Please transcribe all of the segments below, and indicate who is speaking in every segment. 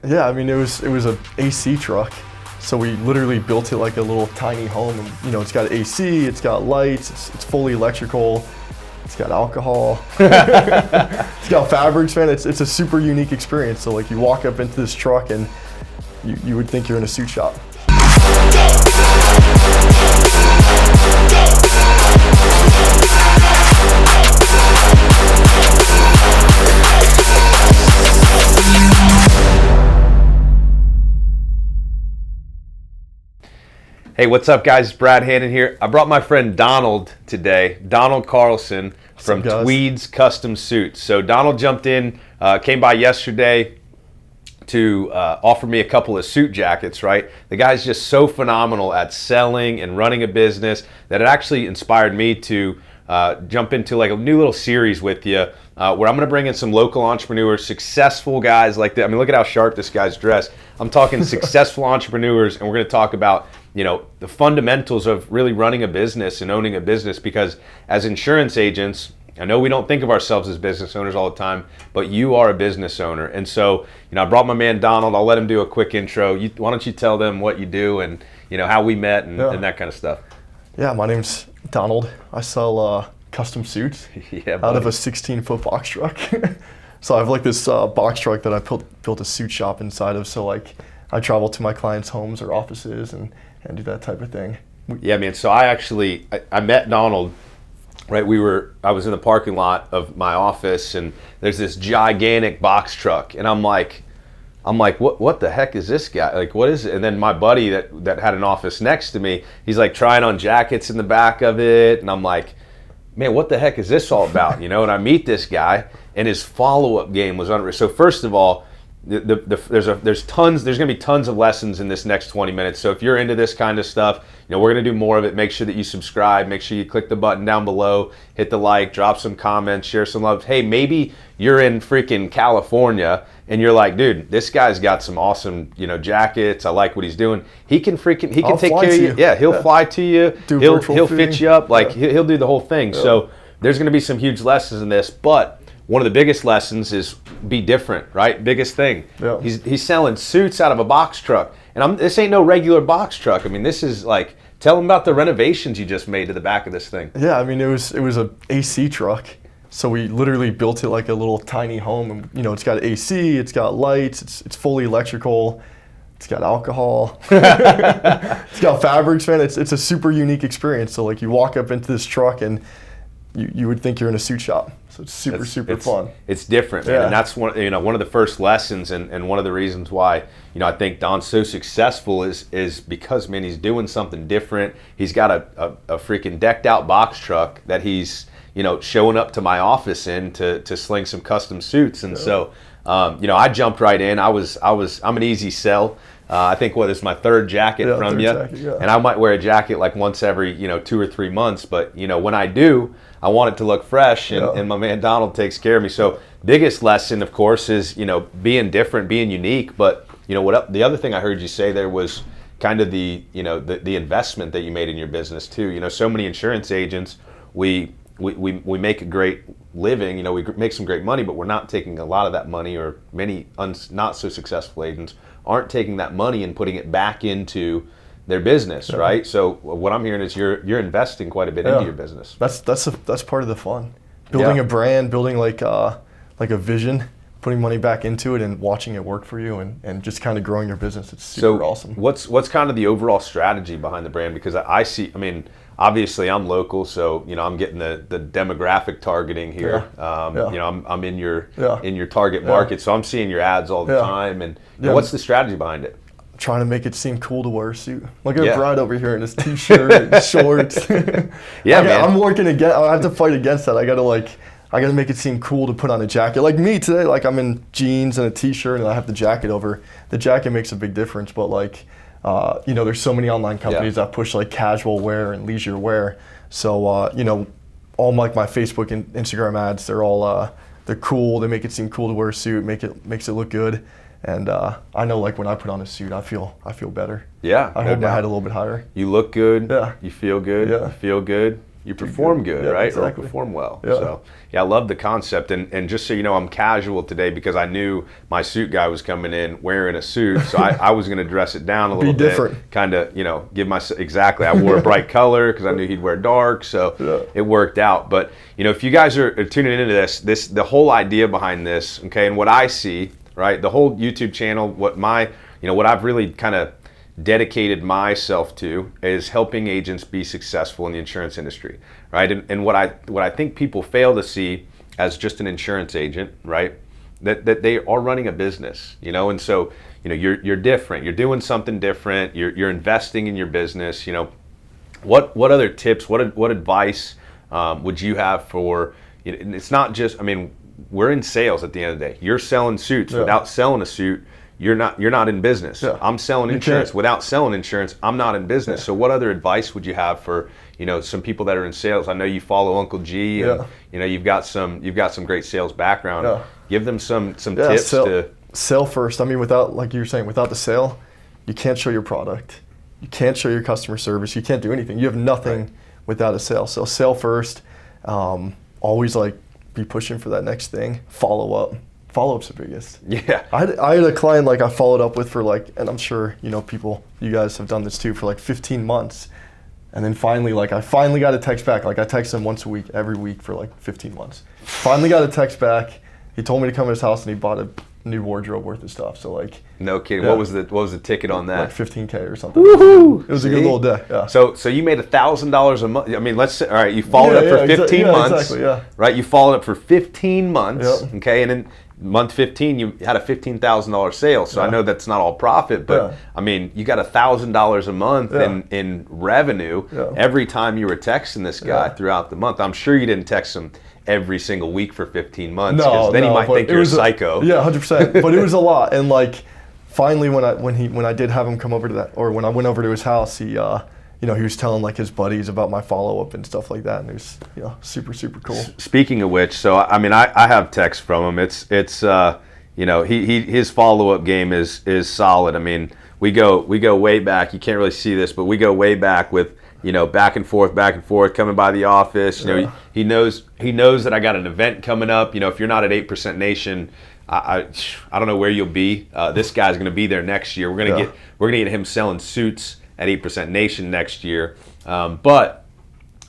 Speaker 1: Yeah, I mean it was a AC truck, so we literally built it like a little tiny home. And, you know, it's got AC, it's got lights, it's fully electrical, it's got alcohol, it's got fabrics, man. It's a super unique experience. So like you walk up into this truck and you would think you're in a suit shop.
Speaker 2: Hey, what's up, guys? It's Brad Hannon here. I brought my friend Donald today, Donald Carlson from Tweeds Custom Suits. So Donald jumped in, came by yesterday to offer me a couple of suit jackets, right? The guy's just so phenomenal at selling and running a business that it actually inspired me to jump into like a new little series with you where I'm going to bring in some local entrepreneurs, successful guys like that. I mean, look at how sharp this guy's dressed. I'm talking successful entrepreneurs, and we're going to talk about, you know, the fundamentals of really running a business and owning a business, because as insurance agents, I know we don't think of ourselves as business owners all the time, but you are a business owner. And so, you know, I brought my man Donald. I'll let him do a quick intro. Why don't you tell them what you do and, you know, how we met and that kind of stuff.
Speaker 1: Yeah, my name's Donald. I sell custom suits out of a 16-foot box truck. So I have like this box truck that I built a suit shop inside of. So like I travel to my clients' homes or offices and do that type of thing.
Speaker 2: Yeah, man. So I met Donald, right? I was in the parking lot of my office, and there's this gigantic box truck, and I'm like, what the heck is this guy? Like, what is it? And then my buddy that had an office next to me, he's like trying on jackets in the back of it, and I'm like, man, what the heck is this all about? You know? And I meet this guy, and his follow-up game was unreal. So first of all, there's going to be tons of lessons in this next 20 minutes. So if you're into this kind of stuff, you know, we're going to do more of it. Make sure that you subscribe. Make sure you click the button down below, hit the like, drop some comments, share some love. Hey, maybe you're in freaking California and you're like, dude, this guy's got some awesome, you know, jackets. I like what he's doing. He can take care of you. Yeah, he'll fly to you. He'll fit you up. Like he'll do the whole thing. Yeah. So there's going to be some huge lessons in this, but one of the biggest lessons is be different, right? Biggest thing. Yeah. He's selling suits out of a box truck. And this ain't no regular box truck. I mean, this is like, tell him about the renovations you just made to the back of this thing.
Speaker 1: Yeah, I mean, it was a AC truck. So we literally built it like a little tiny home. And, you know, it's got AC, it's got lights, it's fully electrical, it's got alcohol, it's got fabrics, man. It's a super unique experience. So like you walk up into this truck and you would think you're in a suit shop. So it's super fun.
Speaker 2: It's different, man. Yeah. And that's one of the first lessons and one of the reasons why, you know, I think Don's so successful is because, man, he's doing something different. He's got a freaking decked out box truck that he's, you know, showing up to my office in to sling some custom suits. And so, you know, I jumped right in. I'm an easy sell. I think this is my third jacket from you. And I might wear a jacket like once every, you know, 2 or 3 months. But, you know, when I do, I want it to look fresh, and my man Donald takes care of me. So biggest lesson, of course, is, you know, being different, being unique. But, you know, the other thing I heard you say there was kind of the investment that you made in your business too. You know, so many insurance agents, we make a great living, you know, we make some great money, but we're not taking a lot of that money, or many not so successful agents aren't taking that money and putting it back into their business, right? So what I'm hearing is you're investing quite a bit into your business.
Speaker 1: That's part of the fun. Building a brand, building like a vision, putting money back into it and watching it work for you, and just kind of growing your business. It's super awesome.
Speaker 2: What's kind of the overall strategy behind the brand? Because I mean, obviously I'm local, so, you know, I'm getting the demographic targeting here. You know, I'm in your target market, so I'm seeing your ads all the time. And what's the strategy behind it?
Speaker 1: Trying to make it seem cool to wear a suit. Look at Brad over here in his t-shirt and shorts. Man. I'm working against. I have to fight against that. I gotta make it seem cool to put on a jacket. Like me today, like I'm in jeans and a t-shirt, and I have the jacket over. The jacket makes a big difference, but like, you know, there's so many online companies that push like casual wear and leisure wear. So you know, all my Facebook and Instagram ads, they're cool. They make it seem cool to wear a suit. Makes it look good. And I know, like, when I put on a suit, I feel better.
Speaker 2: Yeah,
Speaker 1: I hold my head a little bit higher.
Speaker 2: You look good. Yeah. You feel good. Yeah. You feel good. you perform good, right?
Speaker 1: Exactly.
Speaker 2: Or perform well.
Speaker 1: Yeah.
Speaker 2: So yeah, I love the concept. And just so you know, I'm casual today because I knew my suit guy was coming in wearing a suit, so I was going to dress it down a little bit, kind of, you know, give myself exactly. I wore a bright color because I knew he'd wear dark, so it worked out. But you know, if you guys are tuning into this, the whole idea behind this, okay, and what I see, right, the whole YouTube channel, what I've really kind of dedicated myself to is helping agents be successful in the insurance industry, right? And what I think people fail to see as just an insurance agent, right? That they are running a business, you know, and so, you know, you're different. You're doing something different. You're investing in your business. You know, what other tips? What advice would you have for? It's not just. I mean, we're in sales at the end of the day. You're selling suits. Without selling a suit, you're not in business. Yeah. I'm selling insurance. Without selling insurance, I'm not in business. Yeah. So what other advice would you have for, you know, some people that are in sales? I know you follow Uncle G, and you know you've got some great sales background. Yeah. Give them some tips to
Speaker 1: sell first. I mean, without, like you were saying, without the sale, you can't show your product. You can't show your customer service. You can't do anything. You have nothing without a sale. So sell first. Always like be pushing for that next thing. Follow up. Follow-up's the biggest.
Speaker 2: Yeah.
Speaker 1: I had a client like I followed up with for like, and I'm sure, you know, you guys have done this too, for like 15 months. And then finally, I finally got a text back. Like I text him once a week, every week for like 15 months. Finally got a text back. He told me to come to his house and he bought a new wardrobe worth of stuff. So like.
Speaker 2: No kidding. Yeah. What was the ticket on that?
Speaker 1: Like $15K or something. Woohoo! It was a good little day. Yeah.
Speaker 2: So you made $1,000 a month. I mean, let's say, all right, you followed up for 15 months.
Speaker 1: Exactly, yeah.
Speaker 2: Right. You followed up for 15 months. Yep. Okay. And then month 15, you had a $15,000 sale. So I know that's not all profit, but I mean, you got $1,000 a month in revenue every time you were texting this guy throughout the month. I'm sure you didn't text him every single week for 15 months, because then he might think you're a psycho.
Speaker 1: 100%. But it was a lot. And like, finally, when I did have him come over to that, or when I went over to his house, he you know, he was telling like his buddies about my follow-up and stuff like that, and it was, you know, super, super cool.
Speaker 2: Speaking of which, so I mean, I have texts from him. It's you know, his follow-up game is solid. I mean, we go way back. You can't really see this, but we go way back with, you know, back and forth, coming by the office. You know, he knows that I got an event coming up. You know, if you're not at 8% Nation, I don't know where you'll be. This guy's going to be there next year. We're gonna get him selling suits at 8% Nation next year. But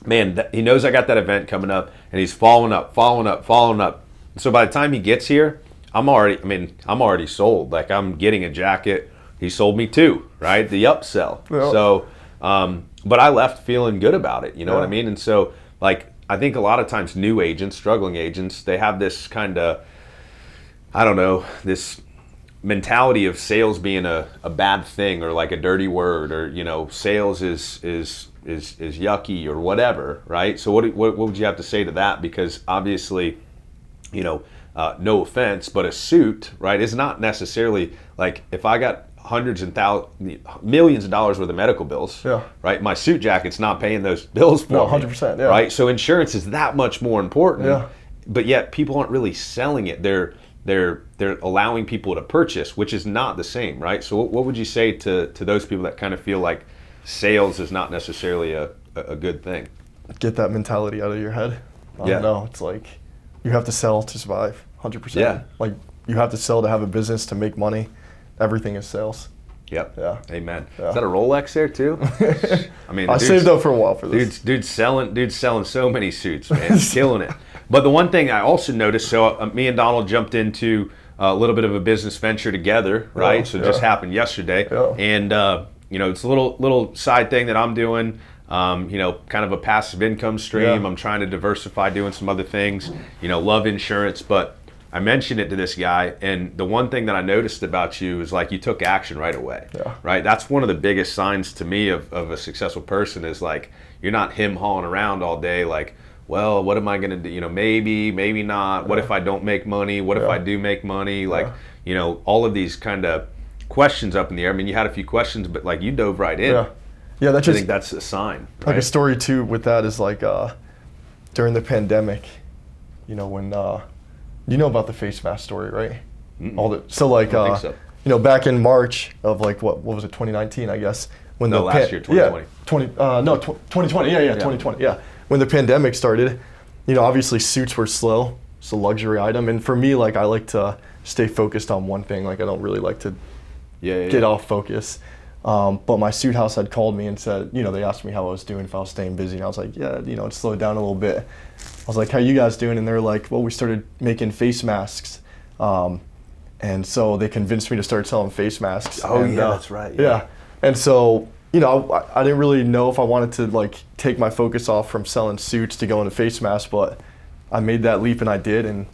Speaker 2: man, he knows I got that event coming up, and he's following up. So by the time he gets here, I'm already sold. Like, I'm getting a jacket. He sold me 2, right? The upsell. Yeah. So, but I left feeling good about it. You know what I mean? And so, like, I think a lot of times new agents, struggling agents, they have this kind of, I don't know, this mentality of sales being a bad thing, or like a dirty word, or, you know, sales is yucky or whatever, right? So what would you have to say to that? Because obviously, you know, no offense, but a suit, right, is not necessarily like, if I got hundreds and millions of dollars worth of medical bills, right, my suit jacket's not paying those bills for me.
Speaker 1: 100%, yeah.
Speaker 2: Right? So insurance is that much more important, but yet people aren't really selling it. They're allowing people to purchase, which is not the same, right? So what would you say to those people that kind of feel like sales is not necessarily a good thing?
Speaker 1: Get that mentality out of your head. I don't know. It's like, you have to sell to survive, 100%.
Speaker 2: Yeah.
Speaker 1: Like, you have to sell to have a business, to make money. Everything is sales.
Speaker 2: Yep.
Speaker 1: Yeah.
Speaker 2: Amen. Yeah. Is that a Rolex there too? I mean,
Speaker 1: I saved up for a while for this.
Speaker 2: Dude's selling so many suits, man. Killing it. But the one thing I also noticed, so me and Donald jumped into a little bit of a business venture together, right? So it just happened yesterday. Yeah. And, you know, it's a little side thing that I'm doing, you know, kind of a passive income stream. Yeah. I'm trying to diversify, doing some other things, you know, love insurance. But I mentioned it to this guy, and the one thing that I noticed about you is, like, you took action right away, right? That's one of the biggest signs to me of a successful person, is like, you're not him-hawing around all day like, well, what am I going to do? You know, maybe not. What if I don't make money? What if I do make money? Like, you know, all of these kind of questions up in the air. I mean, you had a few questions, but like, you dove right in.
Speaker 1: Yeah, that's just,
Speaker 2: I think that's a sign. Right?
Speaker 1: Like, a story too with that is like, during the pandemic, you know, when, you know about the face mask story, right? So like,
Speaker 2: I think so.
Speaker 1: You know, back in March of like, what was it, 2019, I guess, when
Speaker 2: last year, 2020.
Speaker 1: 2020, 2020, 2020, when the pandemic started, obviously suits were slow. It's a luxury item. And for me, like, I like to stay focused on one thing. Like, I don't really like to get off focus. But my suit house had called me and said, they asked me how I was doing, if I was staying busy. And I was like, yeah, it slowed down a little bit. I was like, how you guys doing? And they're like, well, we started making face masks. And so they convinced me to start selling face masks.
Speaker 2: Oh, and, that's right.
Speaker 1: Yeah. And so, I didn't really know if I wanted to, like, take my focus off from selling suits to go into face masks, but I made that leap and I did, and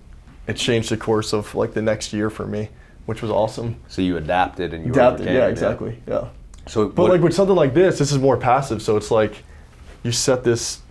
Speaker 1: it changed the course of, like, the next year for me, which was awesome.
Speaker 2: So you adapted and you
Speaker 1: adapted,
Speaker 2: overcame.
Speaker 1: Yeah, exactly, yeah.
Speaker 2: So,
Speaker 1: but like with something like this is more passive, so it's like you set this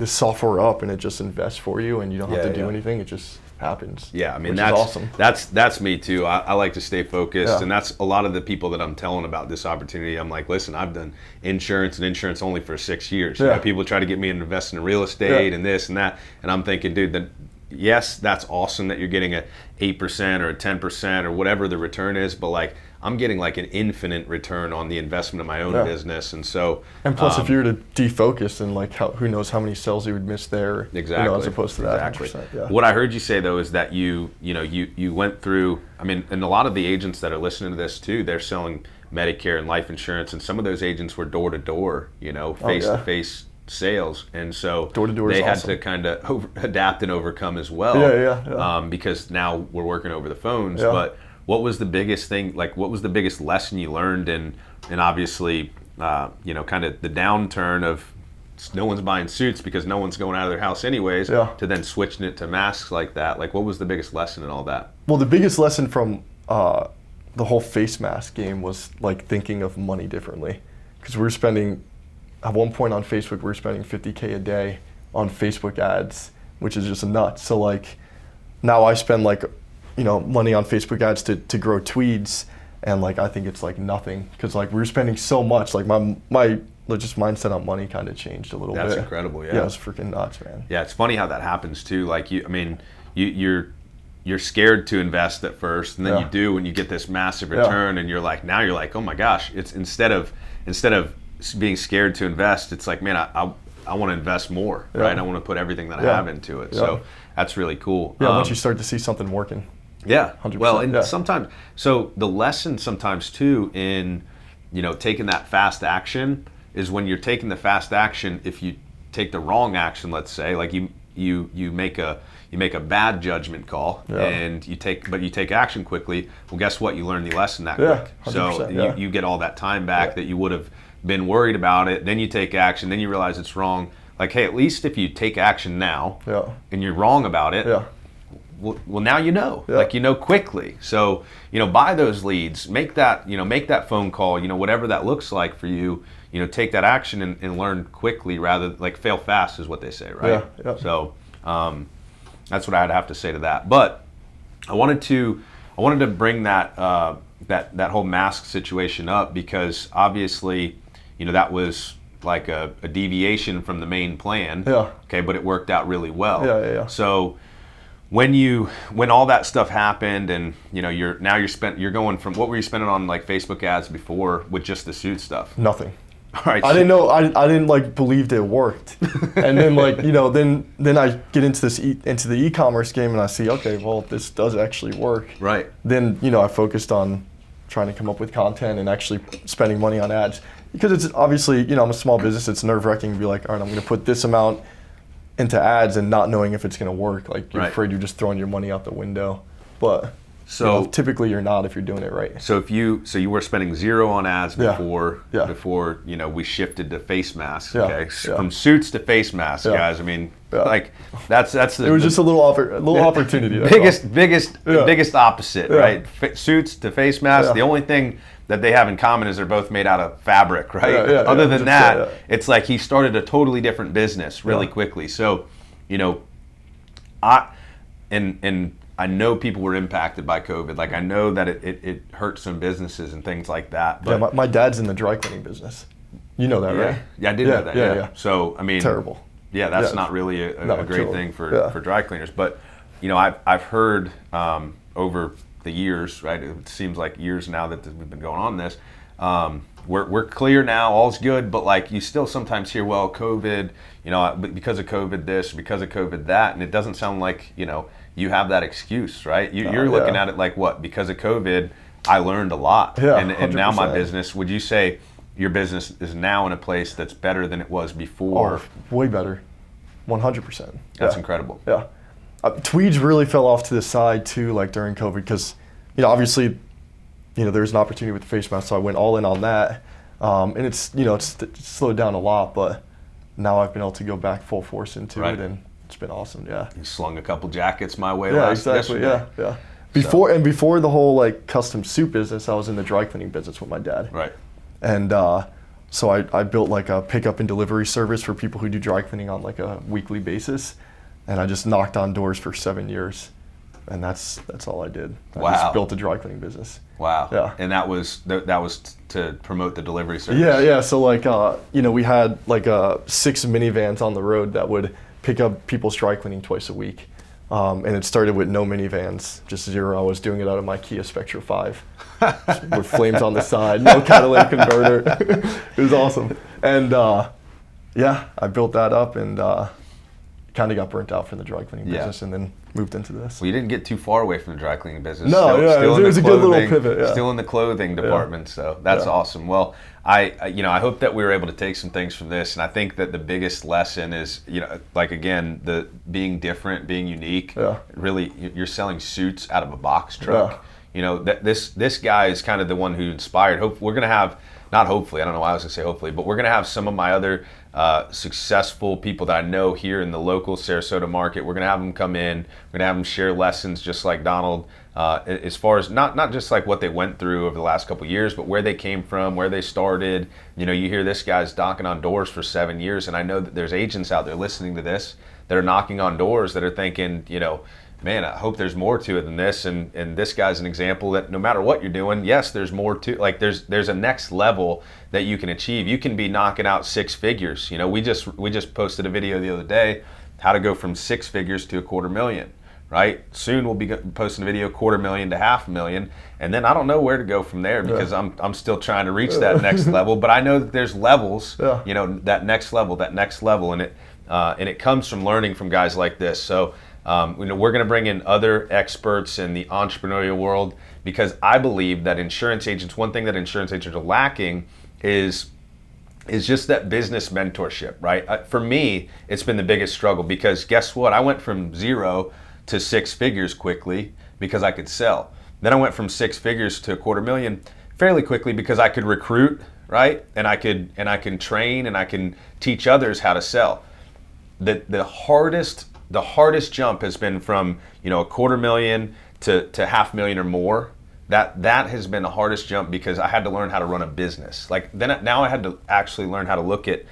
Speaker 1: software up and it just invests for you, and you don't have to do anything. It just happens.
Speaker 2: Yeah, I mean,
Speaker 1: which
Speaker 2: that's
Speaker 1: is awesome.
Speaker 2: That's me too. I like to stay focused, and that's a lot of the people that I'm telling about this opportunity. I'm like, listen, I've done insurance and insurance only for 6 years.
Speaker 1: Yeah.
Speaker 2: People try to get me to invest in real estate and this and that, and I'm thinking, dude, then yes, that's awesome that you're getting a 8% or a 10% or whatever the return is, but like, I'm getting like an infinite return on the investment of my own business, and so.
Speaker 1: And plus, if you were to defocus, and like, who knows how many sales you would miss there,
Speaker 2: exactly,
Speaker 1: as opposed to that.
Speaker 2: Exactly.
Speaker 1: 100%, yeah.
Speaker 2: What I heard you say though is that you went through. I mean, and a lot of the agents that are listening to this too, they're selling Medicare and life insurance, and some of those agents were door to door, face to face sales, and so they had to kind of adapt and overcome as well.
Speaker 1: Yeah.
Speaker 2: Because now we're working over the phones, but. What was the biggest thing, like what was the biggest lesson you learned and obviously, kind of the downturn of no one's buying suits because no one's going out of their house anyways, to then switching it to masks like that? Like, what was the biggest lesson in all that?
Speaker 1: Well, the biggest lesson from the whole face mask game was like thinking of money differently. Because we were spending, at one point on Facebook, we were spending $50K a day on Facebook ads, which is just nuts. So like, now I spend like, money on Facebook ads to grow Tweeds, and like I think it's like nothing, because like we were spending so much. Like my just mindset on money kind of changed a little bit.
Speaker 2: That's incredible, yeah.
Speaker 1: Yeah, it's freaking nuts, man.
Speaker 2: Yeah, it's funny how that happens too. Like you're scared to invest at first, and then you do, and you get this massive return, and you're like, oh my gosh, it's instead of being scared to invest, it's like, man, I want to invest more, right? I want to put everything that I have into it. So that's really cool.
Speaker 1: Yeah, once you start to see something working.
Speaker 2: Yeah,
Speaker 1: 100%.
Speaker 2: Well, and sometimes, so the lesson sometimes too in, taking that fast action is when you're taking the fast action, if you take the wrong action, let's say, like you make a bad judgment call and you take action quickly, well, guess what? You learn the lesson that quick. So you get all that time back that you would have been worried about it, then you take action, then you realize it's wrong. Like, hey, at least if you take action now and you're wrong about it, well, now like quickly. So buy those leads, make that phone call, whatever that looks like for you, take that action and learn quickly, rather like fail fast is what they say, right?
Speaker 1: Yeah.
Speaker 2: So that's what I'd have to say to that. But I wanted to bring that that whole mask situation up, because obviously that was like a deviation from the main plan. Okay, but it worked out really well.
Speaker 1: Yeah.
Speaker 2: So when all that stuff happened, and you're going from, what were you spending on like Facebook ads before with just the suit stuff?
Speaker 1: Nothing.
Speaker 2: All right.
Speaker 1: I didn't know. I didn't like believe it worked, and then like then I get into the e-commerce game, and I see, okay, well, this does actually work.
Speaker 2: Right.
Speaker 1: Then I focused on trying to come up with content and actually spending money on ads, because it's obviously I'm a small business. It's nerve-wracking to be like, all right, I'm going to put this amount into ads and not knowing if it's going to work. Like, you're afraid you're just throwing your money out the window. But typically you're not, if you're doing it right.
Speaker 2: So you were spending zero on ads before we shifted to face masks. Okay, from suits to face masks, guys. I mean, like that's
Speaker 1: it was just a little opportunity.
Speaker 2: Biggest opposite, right? Suits to face masks. The only thing that they have in common is they're both made out of fabric, right? Other than that, it's like he started a totally different business really quickly. So, I know people were impacted by COVID. Like, I know that it hurt some businesses and things like that. But
Speaker 1: my dad's in the dry cleaning business. You know that, right?
Speaker 2: Yeah, I did know that. Yeah. So, I mean,
Speaker 1: terrible.
Speaker 2: Yeah, that's not really a great thing for dry cleaners. But, I've heard over the years, right? It seems like years now that we've been going on this. We're clear now, all's good, but like you still sometimes hear, well, COVID, because of COVID this, because of COVID that, and it doesn't sound like, you have that excuse, right? You're looking at it like, what? Because of COVID, I learned a lot.
Speaker 1: Yeah,
Speaker 2: and now my business, would you say your business is now in a place that's better than it was before?
Speaker 1: Oh, way better. 100%.
Speaker 2: That's incredible.
Speaker 1: Yeah. Tweeds really fell off to the side too, like during COVID, because, obviously, there's an opportunity with the face mask, so I went all in on that. And it's slowed down a lot, but now I've been able to go back full force into it, and it's been awesome. Yeah.
Speaker 2: You slung a couple jackets my way.
Speaker 1: Exactly. Yeah. Before the whole like custom suit business, I was in the dry cleaning business with my dad.
Speaker 2: Right.
Speaker 1: And so I built like a pickup and delivery service for people who do dry cleaning on like a weekly basis, and I just knocked on doors for 7 years, and that's all I did. I just built a dry cleaning business.
Speaker 2: Wow.
Speaker 1: Yeah.
Speaker 2: And that was to promote the delivery service.
Speaker 1: Yeah. So like we had like 6 minivans on the road that would pick up people's dry cleaning twice a week. And it started with no minivans, just 0. I was doing it out of my Kia Spectra 5 with flames on the side, no catalytic converter. It was awesome. And I built that up and kind of got burnt out from the dry cleaning business and then moved into this.
Speaker 2: Well, you didn't get too far away from the dry cleaning business.
Speaker 1: No, it was a good little pivot. Yeah.
Speaker 2: Still in the clothing department, so that's awesome. Well, I hope that we were able to take some things from this, and I think that the biggest lesson is, like again, the being different, being unique. Yeah. Really, you're selling suits out of a box truck. Yeah. That this guy is kind of the one who inspired. We're gonna have, not hopefully, I don't know why I was gonna say hopefully, but we're gonna have some of my other successful people that I know here in the local Sarasota market. We're gonna have them come in. We're gonna have them share lessons just like Donald, as far as not just like what they went through over the last couple of years, but where they came from, where they started. You hear this guy's knocking on doors for 7 years, and I know that there's agents out there listening to this that are knocking on doors that are thinking, man, I hope there's more to it than this. And this guy's an example that no matter what you're doing, yes, there's more to, like there's a next level that you can achieve. You can be knocking out 6 figures. We just posted a video the other day, how to go from 6 figures to $250,000, right? Soon we'll be posting a video $250,000 to $500,000. And then I don't know where to go from there because I'm still trying to reach that next level, but I know that there's levels, that next level, and it comes from learning from guys like this. So, we're going to bring in other experts in the entrepreneurial world because I believe that insurance agents, one thing that insurance agents are lacking is just that business mentorship, right? For me, it's been the biggest struggle because guess what? I went from 0 to 6 figures quickly because I could sell. Then I went from 6 figures to $250,000 fairly quickly because I could recruit, right? And I can train and I can teach others how to sell. The hardest jump has been from $250,000 to $500,000 or more. That has been the hardest jump because I had to learn how to run a business. Now I had to actually learn how to look at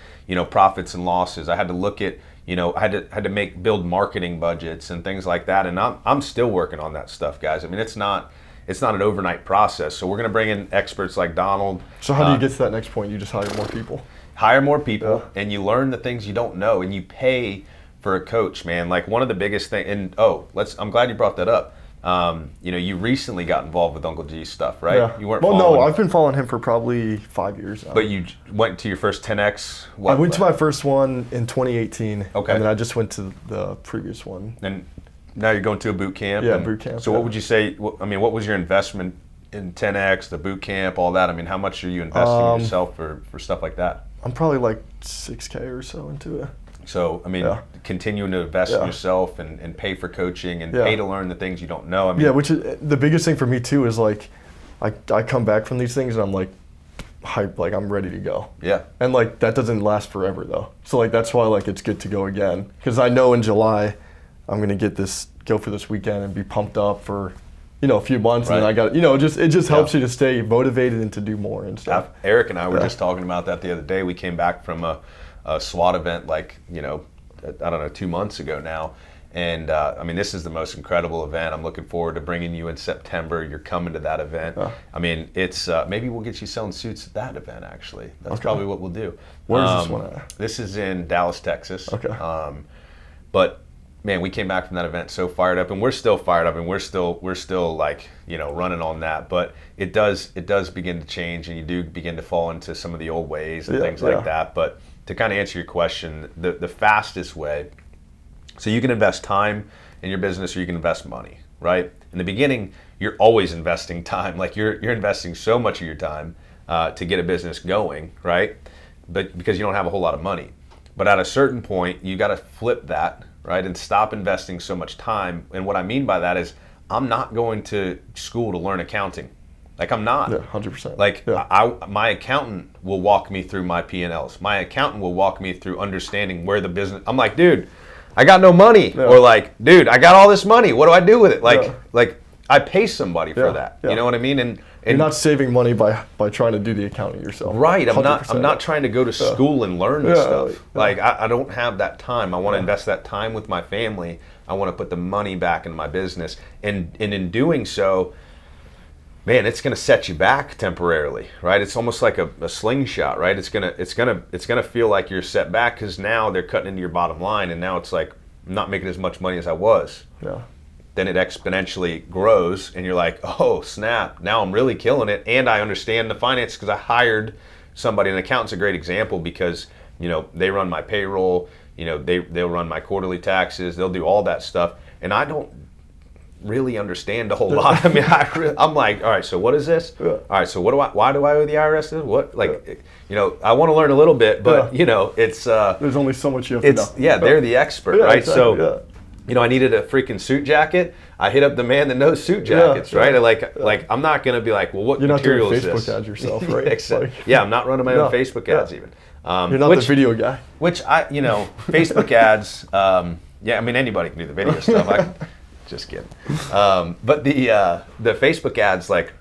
Speaker 2: profits and losses. I had to look at I had to build marketing budgets and things like that. And I'm still working on that stuff, guys. I mean, it's not an overnight process. So we're going to bring in experts like Donald.
Speaker 1: So how do you get to that next point? You just hire more people.
Speaker 2: Hire more people, and you learn the things you don't know, and you pay for a coach, man. Like one of the biggest things, and I'm glad you brought that up. You recently got involved with Uncle G's stuff, right?
Speaker 1: Yeah.
Speaker 2: You weren't.
Speaker 1: Well, no, I've been following him for probably 5 years now.
Speaker 2: But you went to your first 10X?
Speaker 1: I went to my first one in 2018.
Speaker 2: Okay.
Speaker 1: And then I just went to the previous one.
Speaker 2: And now you're going to a boot camp?
Speaker 1: Yeah, boot camp.
Speaker 2: So what would you say, what was your investment in 10X, the boot camp, all that? I mean, how much are you investing in yourself for stuff like that?
Speaker 1: I'm probably like $6,000 or so into it.
Speaker 2: So, continuing to invest in yourself and pay for coaching and pay to learn the things you don't know.
Speaker 1: Which is the biggest thing for me too is like, I come back from these things and I'm like hyped, like I'm ready to go.
Speaker 2: Yeah.
Speaker 1: And like that doesn't last forever though. So like that's why like it's good to go again. Because I know in July I'm gonna go for this weekend and be pumped up for a few months, and then I got it just helps you to stay motivated and to do more and stuff.
Speaker 2: Eric and I were just talking about that the other day. We came back from a SWAT event I don't know, 2 months ago now. And this is the most incredible event. I'm looking forward to bringing you in September. You're coming to that event. It's maybe we'll get you selling suits at that event, actually. That's probably what we'll do.
Speaker 1: Where is this one at?
Speaker 2: This is in Dallas, Texas.
Speaker 1: Okay.
Speaker 2: But man, we came back from that event so fired up, and we're still fired up, and we're still like, you know, running on that. But it does begin to change, and you do begin to fall into some of the old ways and things like that. But to kind of answer your question, the fastest way, so you can invest time in your business or you can invest money, right? In the beginning, you're always investing time. Like you're investing so much of your time to get a business going, right? But because you don't have a whole lot of money. But at a certain point, you got to flip that, right? And stop investing so much time. And what I mean by that is I'm not going to school to learn accounting. Like I'm not.
Speaker 1: Yeah, 100%.
Speaker 2: Like my accountant will walk me through my P&Ls. My accountant will walk me through understanding where the business, I'm like, dude, I got no money. Yeah. Or like, dude, I got all this money. What do I do with it? Like I pay somebody for that. Yeah. You know what I mean? And
Speaker 1: you're not saving money by trying to do the accounting yourself.
Speaker 2: Right. I'm not trying to go to school and learn this stuff. Yeah. Like I don't have that time. I want to invest that time with my family. I want to put the money back in my business. And in doing so, man, it's going to set you back temporarily, right? It's almost like a slingshot, right? It's gonna feel like you're set back because now they're cutting into your bottom line, and now it's like I'm not making as much money as I was.
Speaker 1: Yeah.
Speaker 2: Then it exponentially grows, and you're like, oh snap! Now I'm really killing it, and I understand the finance because I hired somebody. An accountant's a great example because you know they run my payroll, you know they'll run my quarterly taxes, they'll do all that stuff, and I don't really understand a whole lot. I mean, I'm like, all right, so what is this? Yeah. All right, so why do I owe the IRS this? What, like, you know, I want to learn a little bit, but you know, it's
Speaker 1: there's only so much you have to know.
Speaker 2: Yeah, they're the expert, right? Exactly, so, you know, I needed a freaking suit jacket. I hit up the man that knows suit jackets, right? Like, I'm not gonna be like, well, what material is this?
Speaker 1: You're not doing Facebook ads yourself, right?
Speaker 2: Exactly. Yeah, I'm not running my own Facebook ads even.
Speaker 1: You're not the video guy.
Speaker 2: Which you know, Facebook ads. Yeah, I mean, anybody can do the video stuff. Just kidding. But the Facebook ads, like,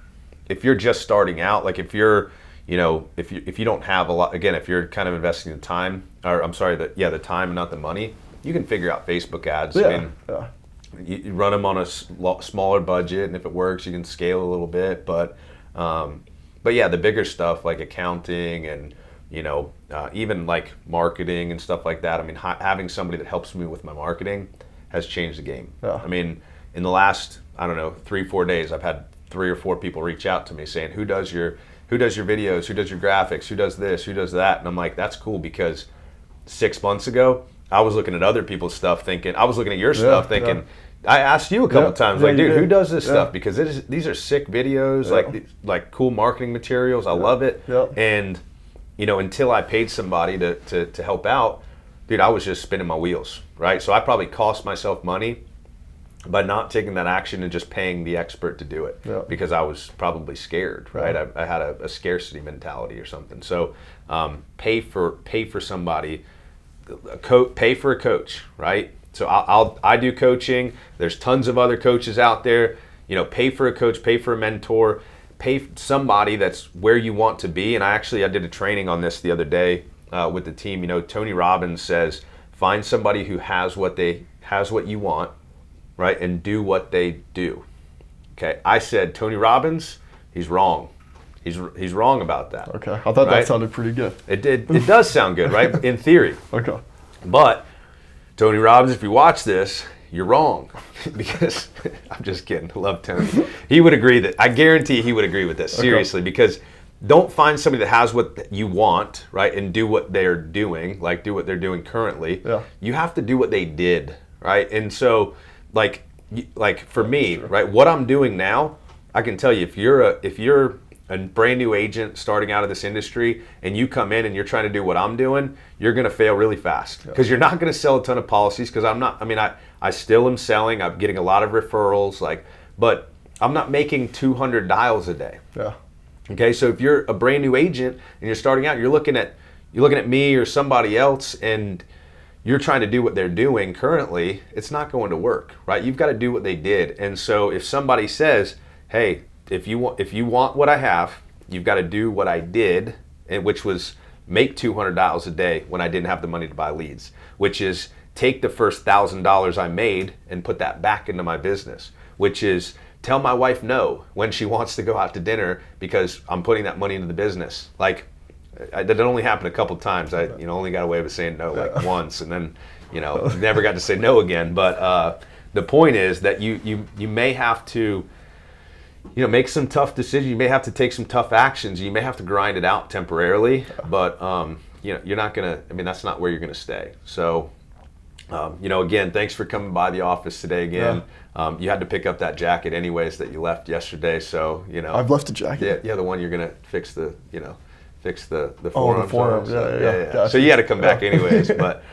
Speaker 2: if you're just starting out, like if you're, you know, if you don't have a lot, again, if you're kind of investing the time, or I'm sorry, the time and not the money, you can figure out Facebook ads.
Speaker 1: Yeah.
Speaker 2: I mean, you run them on a smaller budget, and if it works, you can scale a little bit. But yeah, the bigger stuff like accounting and, you know, even like marketing and stuff like that. I mean, having somebody that helps me with my marketing has changed the game. Yeah. I mean, in the last, I don't know, 3-4 days, I've had 3 or 4 people reach out to me saying, who does your videos, who does your graphics, who does this, who does that? And I'm like, that's cool, because 6 months ago, I was looking at other people's stuff thinking, I was looking at your stuff thinking, I asked you a couple times, like, dude, who does this stuff? Because these are sick videos, like cool marketing materials. I love it. Yeah. And, you know, until I paid somebody to help out, dude, I was just spinning my wheels, right? So I probably cost myself money by not taking that action and just paying the expert to do it, because I was probably scared, right? I had a scarcity mentality or something. So pay for somebody, pay for a coach, right? So I do coaching. There's tons of other coaches out there. You know, pay for a coach, pay for a mentor, pay for somebody that's where you want to be. And I did a training on this the other day with the team. You know, Tony Robbins says, find somebody who has what you want, right, and do what they do. Okay, I said Tony Robbins, he's wrong. He's wrong about that.
Speaker 1: Okay, I thought that sounded pretty good.
Speaker 2: It did. It does sound good, right? In theory.
Speaker 1: Okay.
Speaker 2: But Tony Robbins, if you watch this, you're wrong, because I'm just kidding. I love Tony. He would agree I guarantee he would agree with this, seriously, because don't find somebody that has what you want, right, and do what they're doing, like do what they're doing currently. Yeah. You have to do what they did, right? And so, like for me, right, what I'm doing now, I can tell you, if you're a brand new agent starting out of this industry and you come in and you're trying to do what I'm doing, you're going to fail really fast, because you're not going to sell a ton of policies, because I still am selling. I'm getting a lot of referrals, but I'm not making 200 dials a day. Yeah. Okay, so if you're a brand new agent and you're starting out, you're looking at me or somebody else, and you're trying to do what they're doing currently, it's not going to work, right? You've got to do what they did. And so if somebody says, hey, if you want what I have, you've got to do what I did, and which was make 200 dials a day when I didn't have the money to buy leads, which is take the first $1,000 I made and put that back into my business, which is tell my wife no when she wants to go out to dinner because I'm putting that money into the business. Like, that only happened a couple times. I only got away with saying no like once, and then you know, never got to say no again. But the point is that you may have to, you know, make some tough decisions. You may have to take some tough actions. You may have to grind it out temporarily, but you know, you're not gonna. I mean, that's not where you're gonna stay. So, you know, again, thanks for coming by the office today again. Yeah. You had to pick up that jacket anyways that you left yesterday. So, you know,
Speaker 1: I've left a jacket.
Speaker 2: Yeah, the one you're gonna fix the, you know, fix the forearms.
Speaker 1: Oh, the forearms. Yeah.
Speaker 2: Gotcha. So you had to come back anyways. But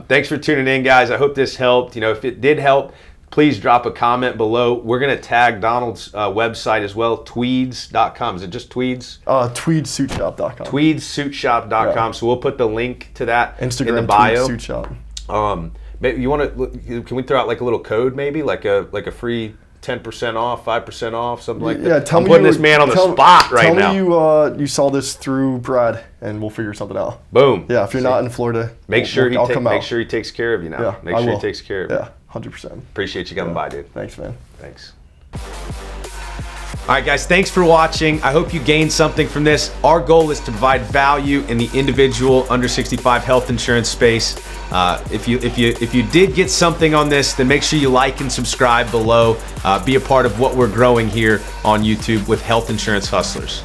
Speaker 2: thanks for tuning in, guys. I hope this helped. You know, if it did help, please drop a comment below. We're going to tag Donald's website as well, tweeds.com. Is it just Tweeds?
Speaker 1: Tweedsuitshop.com.
Speaker 2: Tweedsuitshop.com. Yeah. So we'll put the link to that
Speaker 1: Instagram,
Speaker 2: in the bio.
Speaker 1: Tweedsuitshop.
Speaker 2: Maybe you want to? Can we throw out like a little code, maybe like a free 10% off, 5% off, something like that?
Speaker 1: Yeah,
Speaker 2: I'm putting this man on the spot right now.
Speaker 1: Tell me you saw this through Brad, and we'll figure something out.
Speaker 2: Boom.
Speaker 1: Yeah, if you're not in Florida,
Speaker 2: make sure he takes care of you now.
Speaker 1: Yeah,
Speaker 2: make sure he takes care of you.
Speaker 1: Yeah. 100%.
Speaker 2: Appreciate you coming by, dude.
Speaker 1: Thanks, man.
Speaker 2: Thanks. All right, guys, thanks for watching. I hope you gained something from this. Our goal is to provide value in the individual under 65 health insurance space. If you did get something on this, then make sure you like and subscribe below. Be a part of what we're growing here on YouTube with Health Insurance Hustlers.